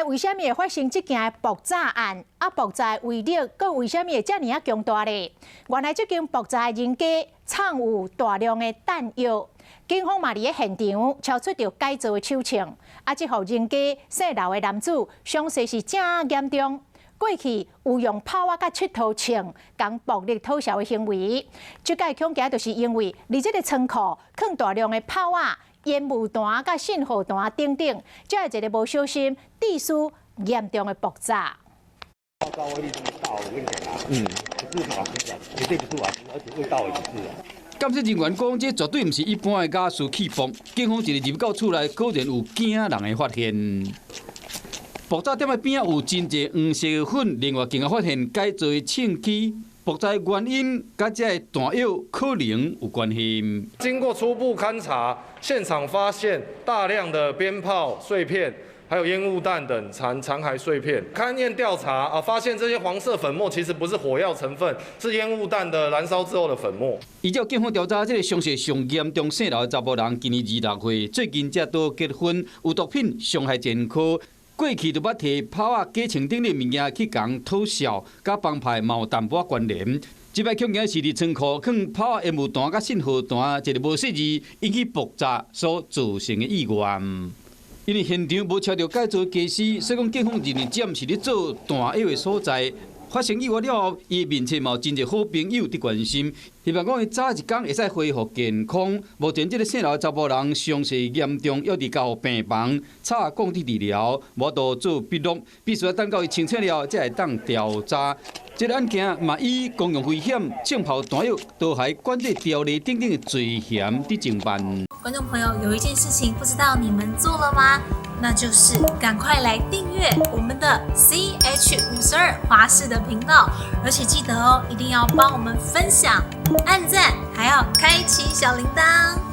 为什么会发生这件爆炸案？爆炸的威力，佮为什么会这么强大呢？原来这间爆炸的人家藏有大量的弹药，警方嘛伫咧现场敲出着改造的手枪，这户人家姓刘的男子伤势是正严重。过去有用炮啊甲锄头枪将暴力讨销的行为，这个恐惊就是因为伫这个仓库放大量的炮啊、烟雾弹甲信号弹等等，才会一个无小心致使严重的爆炸。高威力这么大，我跟你讲啊，不是瓦斯的，绝对不是瓦斯，而且味道也不是啊。监视人员讲，这绝对不是一般的加速气爆，警方一日入到厝内，果然有惊人的发现。爆炸点的边有真侪黄色的粉，另外更发现改造的庆机。爆炸的原因甲这弹药可能有关系。经过初步勘查，现场发现大量的鞭炮碎片，还有烟雾弹等残骸碎片。勘验调查发现这些黄色粉末其实不是火药成分，是烟雾弹的燃烧之后的粉末。依照警方调查，这个伤势上严重姓刘的查甫人，今年26岁，最近才刚结婚，有毒品伤害前科。过去就捌摕炮啊、假枪等的物件去共讨销，甲帮派嘛有淡薄关联。这摆恐惊是伫仓库放炮啊、烟雾弹甲信号弹，一个无细致引起爆炸所造成的意外。因为现场无找到改造的技师，所以讲警方认为这毋是咧做弹药的所在。发生意外了后，伊面前嘛有真侪好朋友伫关心，希望讲伊早一天会使恢复健康。目前这个姓刘的查甫人伤势严重，要伫交病房插降低治疗，无度做笔录，必须要等到伊清醒了才会当调查。这个案件嘛以公用危险、枪炮弹药、刀械管制条例等等的罪嫌伫侦办。观众朋友，有一件事情不知道你们做了吗？那就是赶快来订阅我们的 CH52华视的频道，而且记得哦，一定要帮我们分享、按赞，还要开启小铃铛。